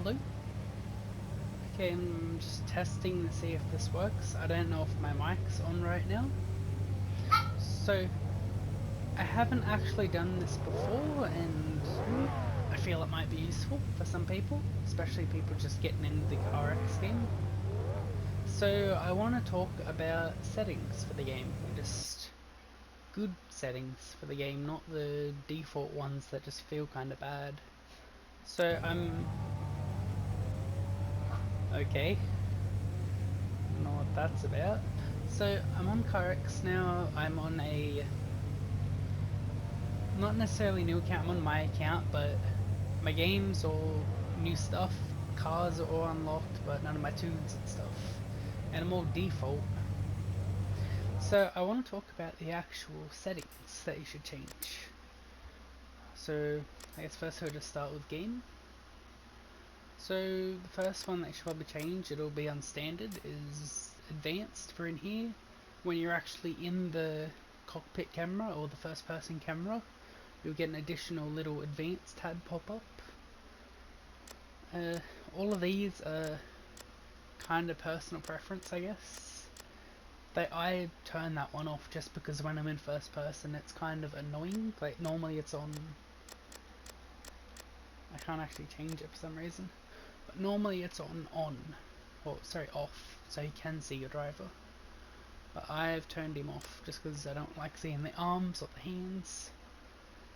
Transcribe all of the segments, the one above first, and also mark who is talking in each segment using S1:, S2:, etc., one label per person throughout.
S1: Hello? Okay, I'm just testing to see if this works. I don't know if my mic's on right now. So, I haven't actually done this before, and I feel it might be useful for some people, especially people just getting into the CarX game. So, I want to talk about settings for the game. Just good settings for the game, not the default ones that just feel kind of bad. So, okay. I don't know what that's about. So I'm on CarX now. I'm on a not necessarily new account. I'm on my account, but my games or new stuff, cars are all unlocked, but none of my tunes and stuff. And I'm all default. So I want to talk about the actual settings that you should change. So I guess first I'll just start with game. So the first one that you should probably change, it'll be on standard, is advanced for in here. When you're actually in the cockpit camera or the first person camera, you'll get an additional little advanced tab pop up. All of these are kind of personal preference, I guess. I turn that one off just because when I'm in first person it's kind of annoying. Like normally it's on, I can't actually change it for some reason, but normally it's on, or sorry, off, so you can see your driver. But I've turned him off just because I don't like seeing the arms or the hands.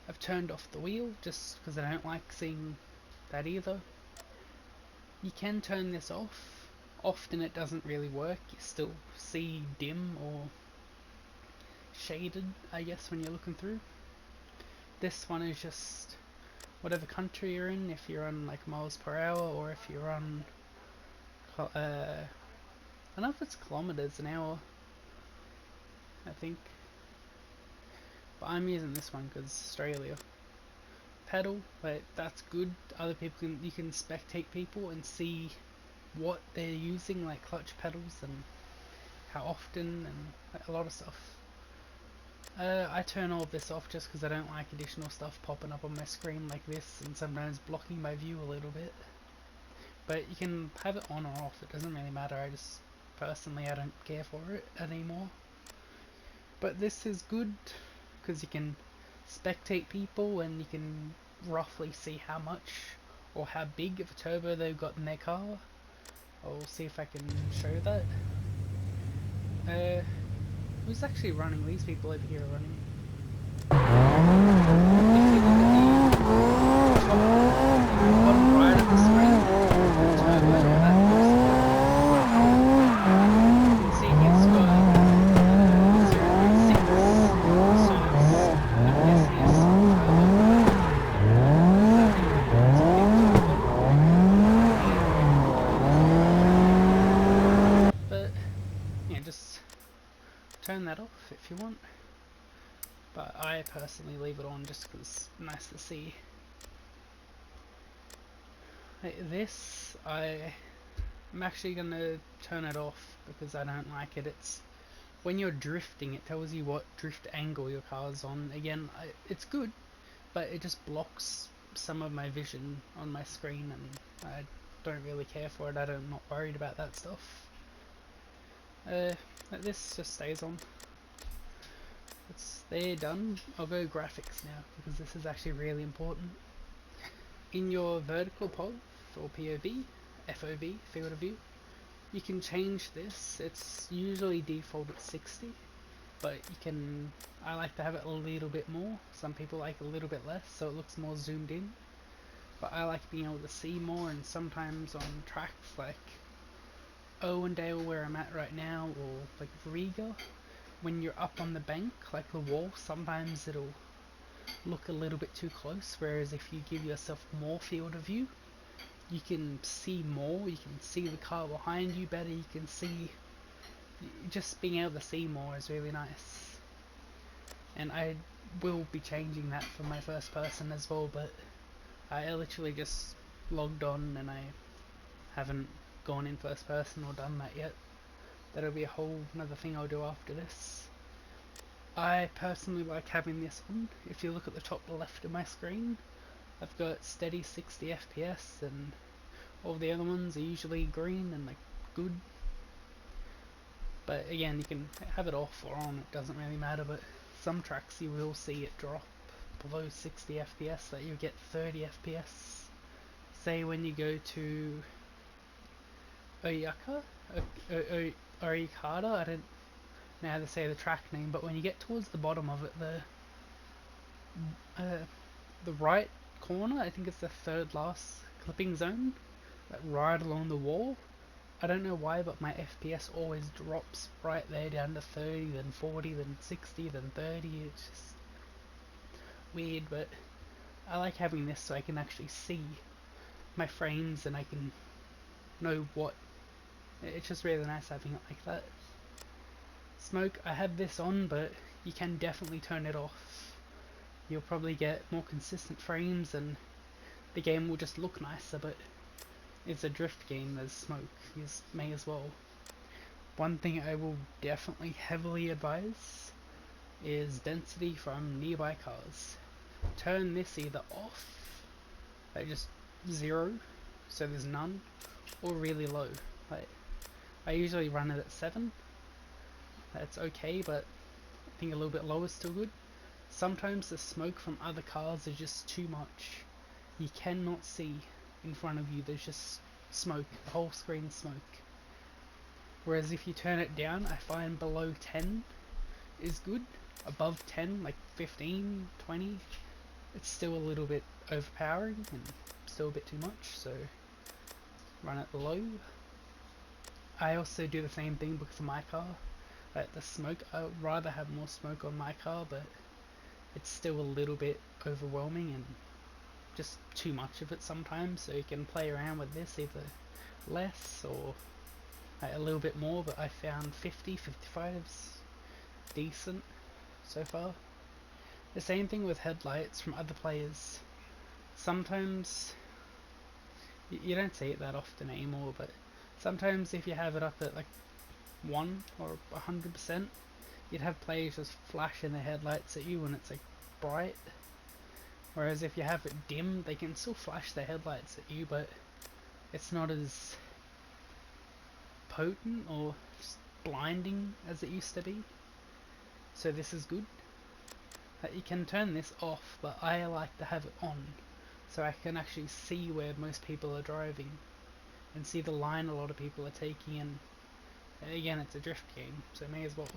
S1: I've turned off the wheel just because I don't like seeing that either. You can turn this off. Often it doesn't really work. You still see dim or shaded, I guess, when you're looking through. This one is just whatever country you're in, if you're on like miles per hour or if you're on I don't know if it's kilometers an hour, I think, but I'm using this one because Australia. Pedal, but that's good. Other people you can spectate people and see what they're using, like clutch pedals and how often and like, a lot of stuff. I turn all of this off just because I don't like additional stuff popping up on my screen like this and sometimes blocking my view a little bit. But you can have it on or off, it doesn't really matter. I just personally I don't care for it anymore. But this is good because you can spectate people and you can roughly see how much or how big of a turbo they've got in their car. I'll see if I can show that. Who's actually running? These people over here are running. If you look at the bottom right of the screen, the turbo, that person, you can see he's got 0.6, so I guess he has small turbo. I think it's a big turbo. But yeah, just turn that off if you want. But I personally leave it on just because it's nice to see. Like this, I'm actually gonna turn it off because I don't like it. It's when you're drifting, it tells you what drift angle your car's on. Again, it's good, but it just blocks some of my vision on my screen, and I don't really care for it. I'm not worried about that stuff. This just stays on. They're done. I'll go graphics now because this is actually really important. In your vertical pod or POV, FOV, field of view, you can change this. It's usually default at 60, but you can, I like to have it a little bit more. Some people like a little bit less so it looks more zoomed in. But I like being able to see more, and sometimes on tracks like Owendale where I'm at right now, or like Riga, when you're up on the bank, like the wall, sometimes it'll look a little bit too close, whereas if you give yourself more field of view, you can see more, you can see the car behind you better, you can see, just being able to see more is really nice. And I will be changing that for my first person as well, but I literally just logged on and I haven't gone in first person or done that yet. That'll be a whole another thing I'll do after this. I personally like having this on. If you look at the top left of my screen, I've got steady 60 FPS, and All the other ones are usually green and like good. But again, you can have it off or on, it doesn't really matter, but some tracks you will see it drop below 60 FPS, that you get 30 FPS. Say when you go to Oyaka? Oyakata? I don't know how to say the track name, but when you get towards the bottom of it, the right corner, I think it's the third last clipping zone, like right along the wall. I don't know why, but my FPS always drops right there down to 30, then 40, then 60, then 30. It's just weird, but I like having this so I can actually see my frames and I can know what. It's just really nice having it like that. Smoke, I have this on, but you can definitely turn it off. You'll probably get more consistent frames and the game will just look nicer, but it's a drift game, there's smoke, you may as well. One thing I will definitely heavily advise is density from nearby cars. Turn this either off, like just 0, so there's none, or really low. Like, I usually run it at 7. That's okay, but I think a little bit lower is still good. Sometimes the smoke from other cars is just too much. You cannot see in front of you, there's just smoke, the whole screen smoke. Whereas if you turn it down, I find below 10 is good. Above 10, like 15, 20, it's still a little bit overpowering and still a bit too much, so run it low. I also do the same thing because of my car. Like the smoke, I would rather have more smoke on my car, but it's still a little bit overwhelming and just too much of it sometimes, so you can play around with this, either less or a little bit more, but I found 50, 55's decent so far. The same thing with headlights from other players. Sometimes, you don't see it that often anymore, but sometimes if you have it up at like 1 or 100%, you'd have players just flashing their headlights at you when it's like bright. Whereas if you have it dim, they can still flash their headlights at you, but it's not as potent or blinding as it used to be. So this is good. You can turn this off, but I like to have it on so I can actually see where most people are driving and see the line a lot of people are taking, and again, it's a drift game, so may as well.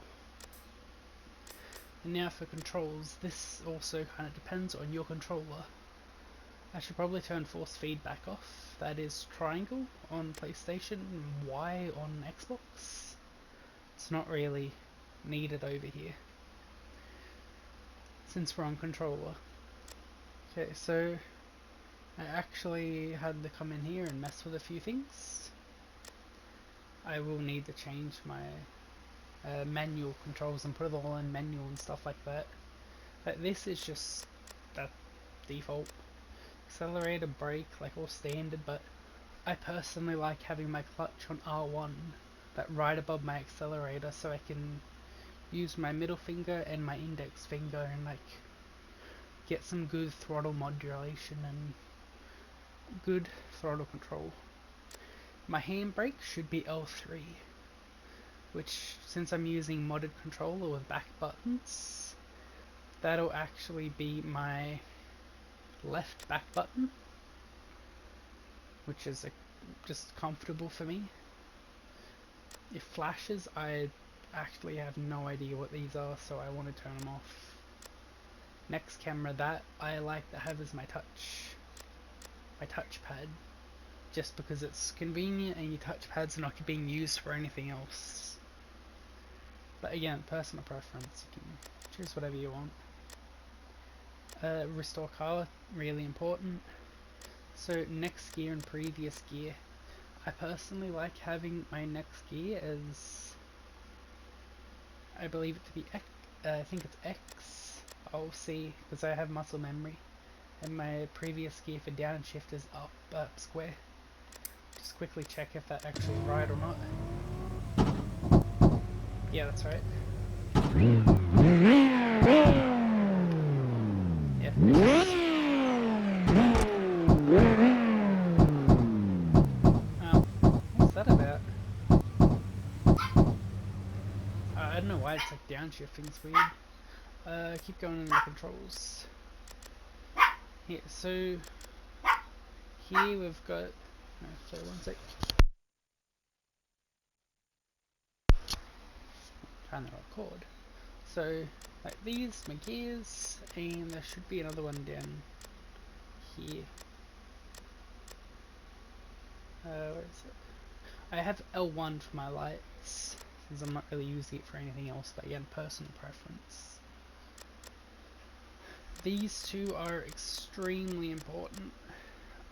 S1: And now for controls, this also kind of depends on your controller. I should probably turn force feedback off. That is triangle on PlayStation and Y on Xbox. It's not really needed over here since we're on controller. Okay, so I actually had to come in here and mess with a few things. I will need to change my manual controls and put it all in manual and stuff like that. But this is just that default. Accelerator, brake, like all standard, but I personally like having my clutch on R1, that right above my accelerator, so I can use my middle finger and my index finger and like get some good throttle modulation and good throttle control. My handbrake should be L3, which, since I'm using modded controller with back buttons, that'll actually be my left back button, which is just comfortable for me. If flashes, I actually have no idea what these are, so I want to turn them off. Next camera, that I like to have as my touchpad, just because it's convenient and your touchpad's not being used for anything else. But again, personal preference, you can choose whatever you want. Restore color, really important. So next gear and previous gear, I personally like having my next gear as, I believe it to be X, I think it's X, I'll see, because I have muscle memory, and my previous gear for downshift is up square. Just quickly check if that's actually right or not. Yeah, that's right. Yeah. why it's like downshifting's weird. Keep going in the controls. Here, so here we've got. Sorry, one sec. Trying to record. So like these, my gears, and there should be another one down here. Where is it? I have L1 for my lights, since I'm not really using it for anything else, but again, personal preference. These two are extremely important.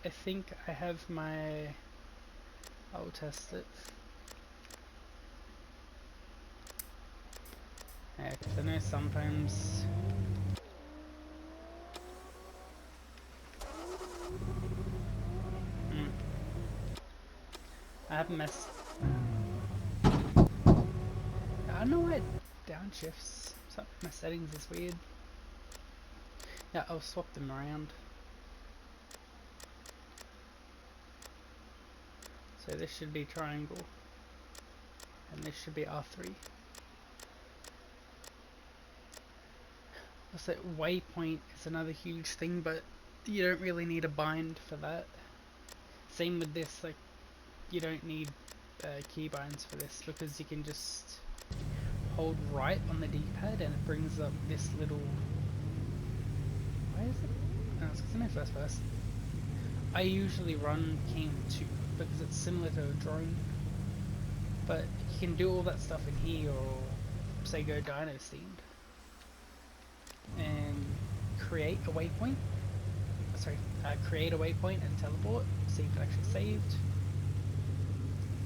S1: I think I have my... I'll test it. Yeah, because I know sometimes... I have messed... I don't know why it downshifts. My settings is weird. Yeah, I'll swap them around. So this should be triangle. And this should be R3. Also, waypoint is another huge thing, but you don't really need a bind for that. Same with this, like, you don't need keybinds for this, because you can just hold right on the D-pad and it brings up this little... Why is it? No, it's because I'm in first person. I usually run King 2 because it's similar to a drone, but you can do all that stuff in here, or say go Dino themed and create a waypoint. Sorry, create a waypoint and teleport. See if it actually saved.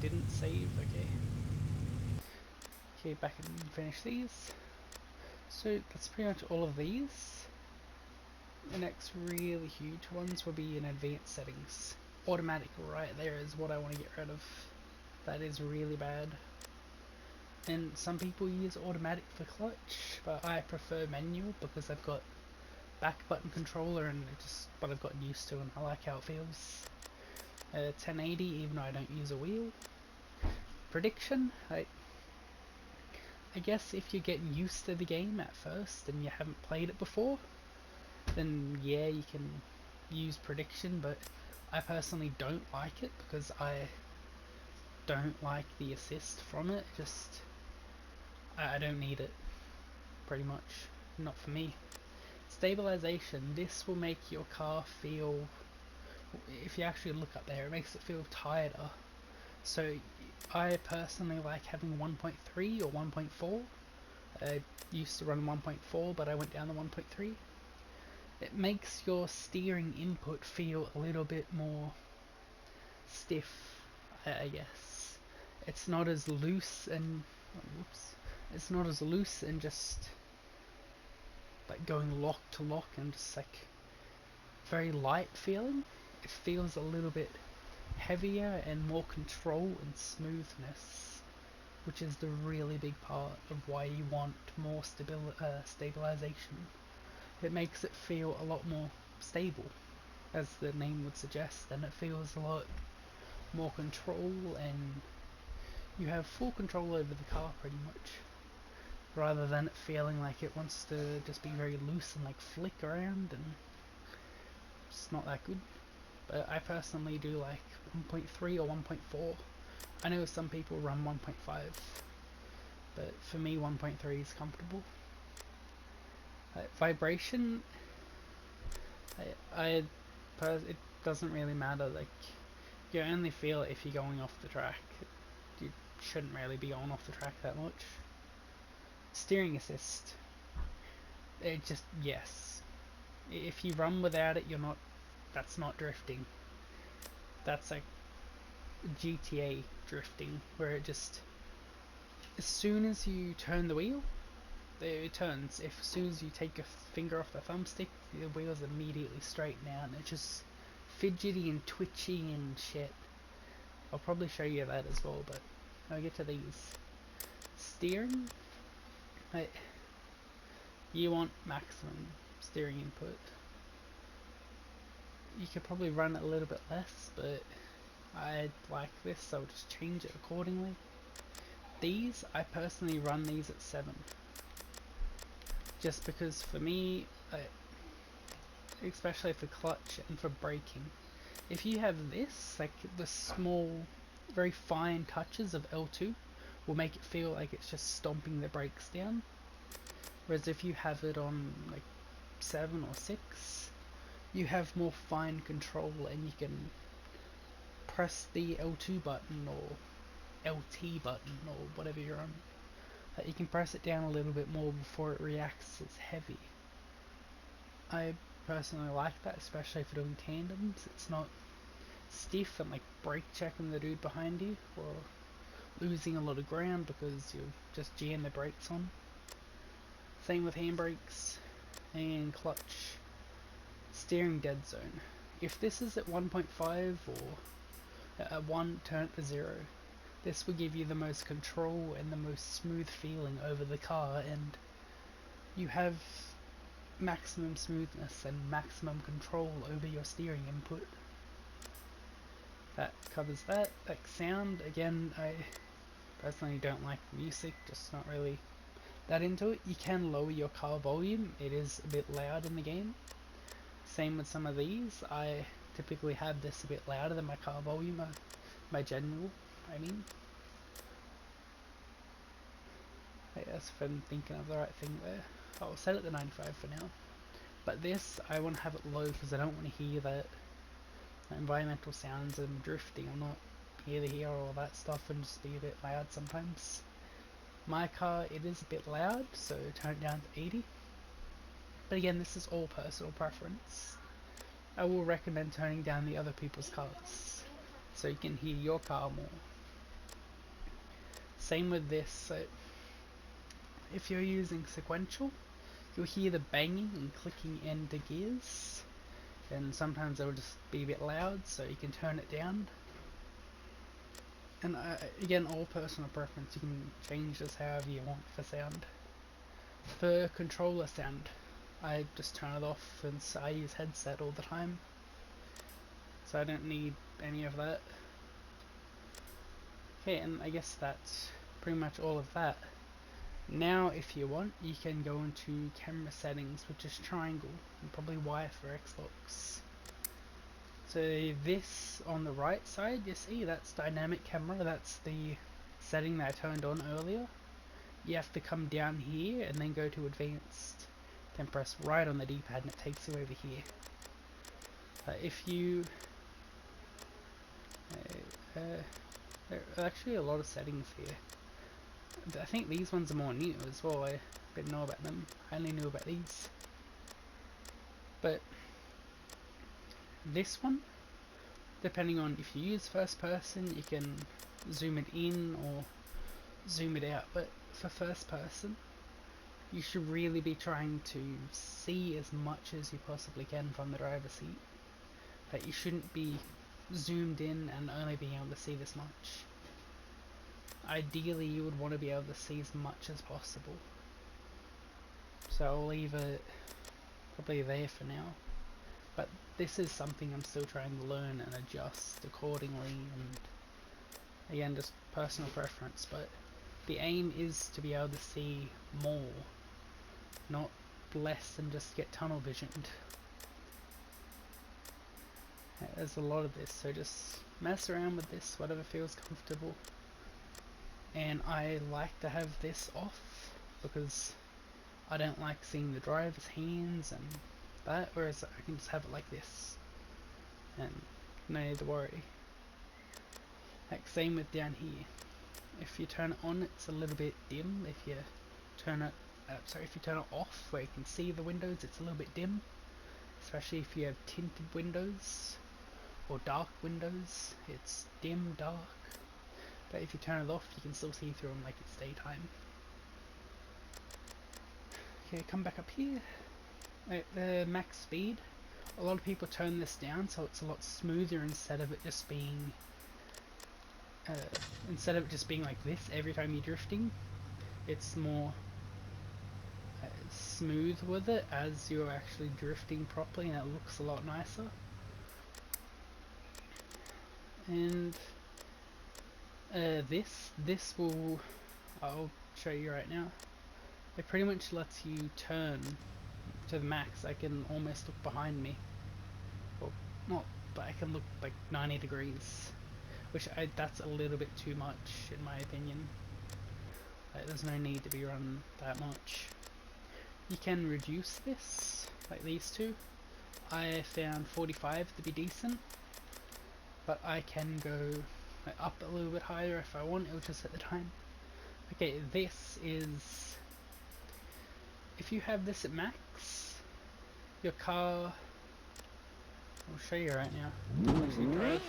S1: Didn't save. Okay. Okay, back and finish these. So that's pretty much all of these. The next really huge ones will be in advanced settings. Automatic right there is what I want to get rid of. That is really bad. And some people use automatic for clutch, but I prefer manual because I've got back button controller and what I've gotten used to, and I like how it feels. 1080 even though I don't use a wheel. Prediction, I guess if you're getting used to the game at first and you haven't played it before, then yeah, you can use prediction, but I personally don't like it because I don't like the assist from it. Just I don't need it, pretty much. Not for me. Stabilization, this will make your car feel, if you actually look up there, it makes it feel tighter. So I personally like having 1.3 or 1.4. I used to run 1.4, but I went down to 1.3. It makes your steering input feel a little bit more stiff, I guess. It's not as loose and it's not as loose and just like going lock to lock and just like very light feeling. It feels a little bit heavier and more control and smoothness, which is the really big part of why you want more stabilization. It makes it feel a lot more stable, as the name would suggest, and it feels a lot more control, and you have full control over the car pretty much, rather than it feeling like it wants to just be very loose and like flick around, and it's not that good. But I personally do like 1.3 or 1.4. I know some people run 1.5, but for me 1.3 is comfortable. Vibration, it doesn't really matter. Like, you only feel it if you're going off the track. You shouldn't really be going off the track that much. Steering assist, it just, yes. If you run without it, you're not. That's not drifting. That's like GTA drifting, where it just, as soon as you turn the wheel, it turns. As soon as you take your finger off the thumbstick, the wheels immediately straighten out, and it's just fidgety and twitchy and shit. I'll probably show you that as well, but I'll get to these. Steering, you want maximum steering input. You could probably run it a little bit less, but I like this, so I'll just change it accordingly. These, I personally run these at 7. Just because for me, especially for clutch and for braking, if you have this, like the small, very fine touches of L2 will make it feel like it's just stomping the brakes down. Whereas if you have it on like 7 or 6, you have more fine control and you can press the L2 button or LT button or whatever you're on. You can press it down a little bit more before it reacts as heavy. I personally like that, especially for doing tandems. It's not stiff and like brake checking the dude behind you or losing a lot of ground because you've just jammed the brakes on. Same with handbrakes and clutch. Steering dead zone. If this is at 1.5 or at 1, turn it to 0. This will give you the most control and the most smooth feeling over the car, and you have maximum smoothness and maximum control over your steering input. That covers that. Like sound, again, I personally don't like music, just not really that into it. You can lower your car volume, it is a bit loud in the game. Same with some of these. I typically have this a bit louder than my car volume, my general, I mean. I guess if I'm thinking of the right thing there. I'll set it to 95 for now. But this, I want to have it low because I don't want to hear that environmental sounds and drifting. I'm not here to hear all that stuff and just be a bit loud sometimes. My car, it is a bit loud, so turn it down to 80. But again, this is all personal preference. I will recommend turning down the other people's cars so you can hear your car more. Same with this, so if you're using sequential, you'll hear the banging and clicking into gears, and sometimes they'll just be a bit loud, so you can turn it down. And again, all personal preference, you can change this however you want for sound. For controller sound, I just turn it off since I use headset all the time, so I don't need any of that. Okay, and I guess that's pretty much all of that. Now if you want, you can go into camera settings, which is triangle, and probably Y for Xbox. So this on the right side, you see that's dynamic camera, that's the setting that I turned on earlier. You have to come down here and then go to advanced, then press right on the D-pad and it takes you over here. If you there are actually a lot of settings here. I think these ones are more new as well. I didn't know about them. I only knew about these. But this one, depending on if you use first person, you can zoom it in or zoom it out. But for first person, you should really be trying to see as much as you possibly can from the driver's seat. But you shouldn't be zoomed in and only being able to see this much. Ideally, you would want to be able to see as much as possible. So I'll leave it probably there for now. But this is something I'm still trying to learn and adjust accordingly, and again, just personal preference. But the aim is to be able to see more, not less and just get tunnel visioned. There's a lot of this, so just mess around with this, whatever feels comfortable. And I like to have this off because I don't like seeing the driver's hands and that, whereas I can just have it like this and no need to worry. Like same with down here. If you turn it on, it's a little bit dim. If you turn it if you turn it off where you can see the windows, it's a little bit dim, especially if you have tinted windows or dark windows. It's dim, dark. But if you turn it off, you can still see through them like it's daytime. Okay, come back up here. At the max speed, a lot of people turn this down so it's a lot smoother instead of it just being like this every time you're drifting. It's more smooth with it as you're actually drifting properly, and it looks a lot nicer. And this will I'll show you right now. It pretty much lets you turn to the max. I can almost look behind me. Well, not, but I can look like 90 degrees. That's a little bit too much in my opinion. Like, there's no need to be run that much. You can reduce this, like these two. I found 45 to be decent, but I can go like, up a little bit higher if I want. It'll just at the time. Okay, this is, if you have this at max, your car, I'll show you right now. Actually drive.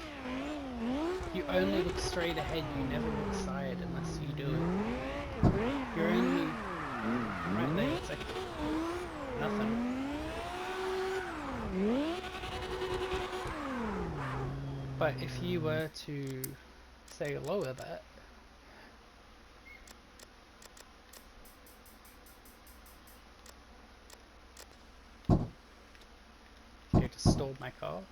S1: You only look straight ahead, you never look side unless you do it. You're only right there, it's like nothing. But if you were to say lower that, okay, just stalled my car.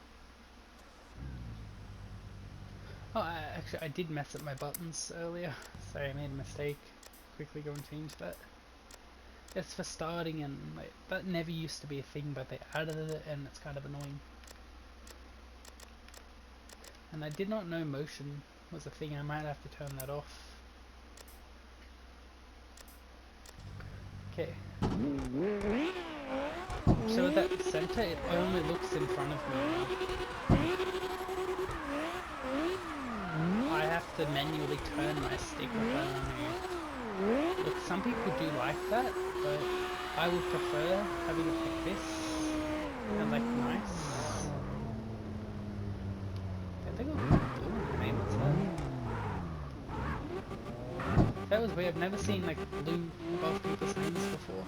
S1: Oh, actually I did mess up my buttons earlier. Sorry, I made a mistake. Quickly go and change that. It's for starting, and like, that never used to be a thing, but they added it and it's kind of annoying. And I did not know motion was a thing. I might have to turn that off. Okay. So at that center, it only looks in front of me. I have to manually turn my stick if I want to. Look, some people do like that, but I would prefer having it like this and like nice. I think I'll blue in the name. What's that? That was weird. I've never seen like blue above people's names before.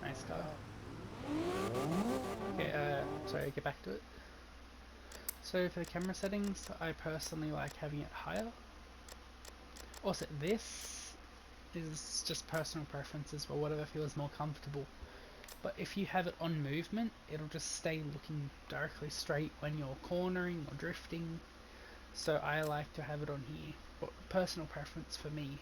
S1: Nice car. Okay, sorry, get back to it. So for the camera settings, I personally like having it higher. Also, this is just personal preferences or whatever feels more comfortable. But if you have it on movement, it'll just stay looking directly straight when you're cornering or drifting. So I like to have it on here. But personal preference for me.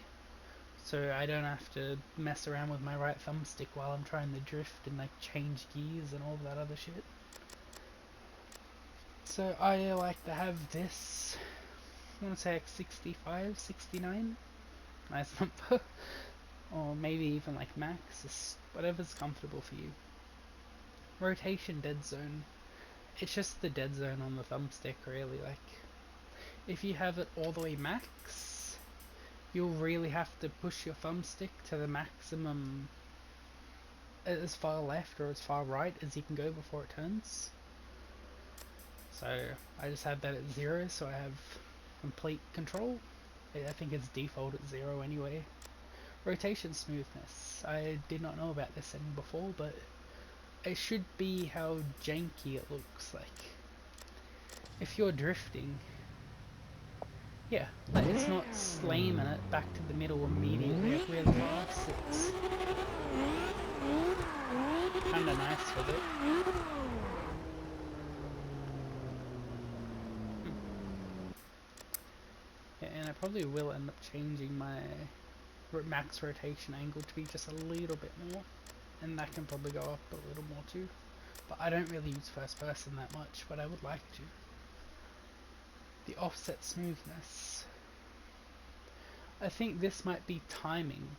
S1: So I don't have to mess around with my right thumbstick while I'm trying to drift and like change gears and all that other shit. So I like to have this, I want to say like 65, 69, nice number, or maybe even like max, just whatever's comfortable for you. Rotation dead zone, it's just the dead zone on the thumbstick really. Like if you have it all the way max, you'll really have to push your thumbstick to the maximum, as far left or as far right as you can go before it turns. So I just have that at 0, so I have complete control. I think it's default at 0 anyway. Rotation smoothness. I did not know about this setting before, but it should be how janky it looks like. If you're drifting, yeah, like it's not slamming it back to the middle immediately like really fast. It's kinda nice with it. Yeah, and I probably will end up changing my max rotation angle to be just a little bit more, and that can probably go up a little more too, but I don't really use first person that much, but I would like to. The offset smoothness, I think this might be timing.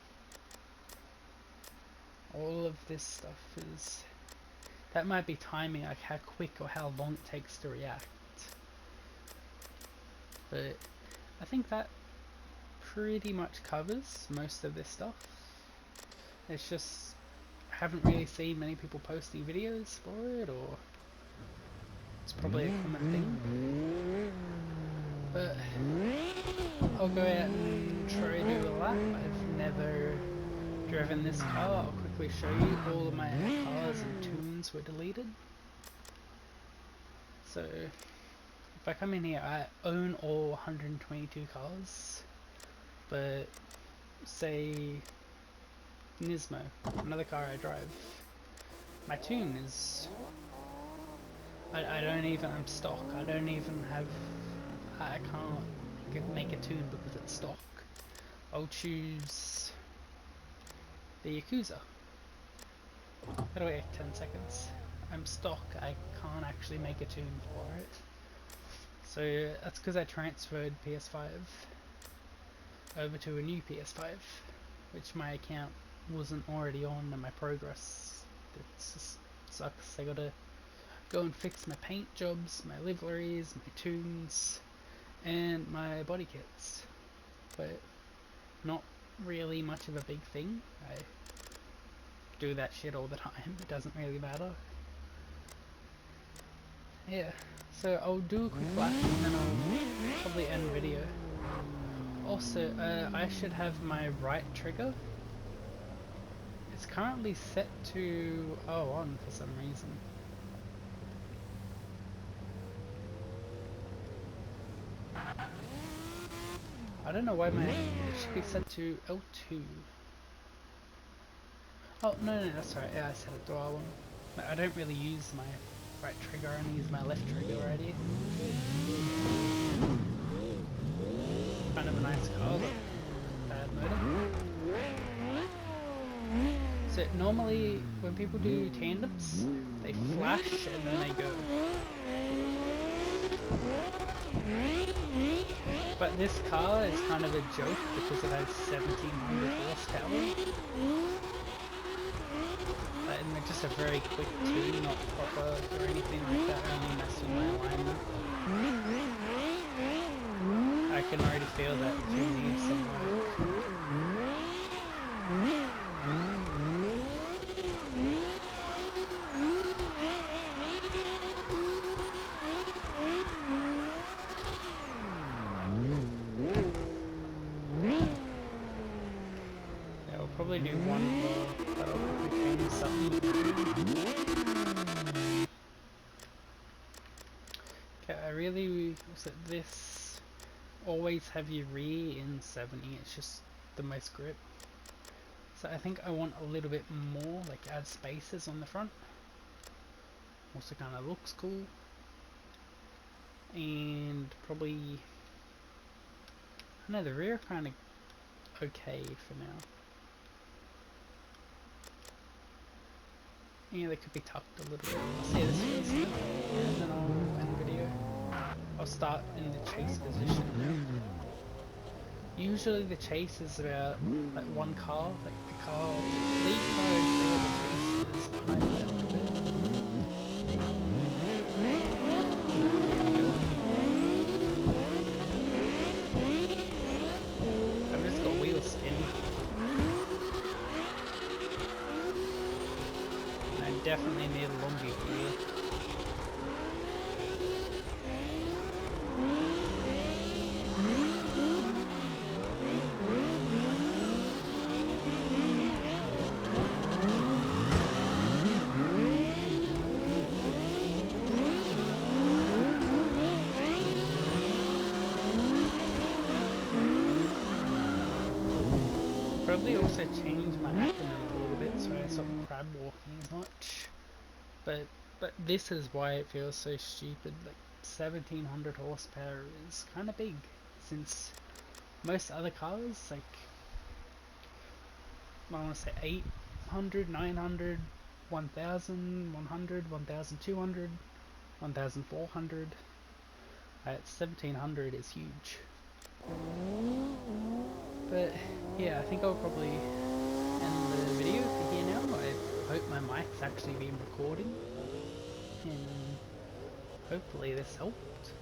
S1: All of this stuff is, that might be timing, like how quick or how long it takes to react, but I think that pretty much covers most of this stuff. It's just, I haven't really seen many people posting videos for it, or it's probably a common thing. But I'll go out and try to do a lap. I've never driven this car. I'll quickly show you. All of my cars and tunes were deleted. So if I come in here, I own all 122 cars, but say Nismo, another car I drive, my tune is, I don't even, I'm stock, I can't make a tune because it's stock. I'll choose the Yakuza. Gotta wait 10 seconds. I'm stock, I can't actually make a tune for it. So that's because I transferred PS5 over to a new PS5, which my account wasn't already on and my progress. It just sucks. I gotta go and fix my paint jobs, my liveries, my tunes, and my body kits. But not really much of a big thing. I do that shit all the time. It doesn't really matter. Yeah, so I'll do a quick lap and then I'll probably end video. Also, I should have my right trigger. It's currently set to on for some reason. I don't know why it should be set to L2. Oh, no, that's right, yeah, I set it to R1. I don't really use my right trigger, I only use my left trigger right here. Kind of a nice car, but bad motor. So normally, when people do tandems, they flash and then they go. But this car is kind of a joke because it has 1700 horsepower. And they're just a very quick tune, not proper or anything like that, only mess with my alignment. I can already feel that it needs some work. Yeah, I'll probably do one more, but I'll probably change something. Okay, I really was at this. Always have your rear in 70, it's just the most grip. So I think I want a little bit more, like add spaces on the front. Also kind of looks cool. And probably, I know the rear kind of okay for now. Yeah, they could be tucked a little bit. I'll see this first, and then I'll end video. I'll start in the chase position now. Usually the chase is about like one car, like the car, lead car is there, the chase is behind that a little bit. I've just got wheel spin. I definitely need a longer gear. Probably also change my acronym a little bit so I stop crab walking as much. But this is why it feels so stupid. Like 1700 horsepower is kind of big, since most other cars, like I want to say 800, 900, 1000, 100, 1200, 1400. 1700 is huge. But yeah, I think I'll probably end the video for here now. I hope my mic's actually been recording, and hopefully this helped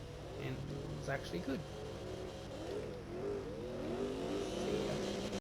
S1: and was actually good.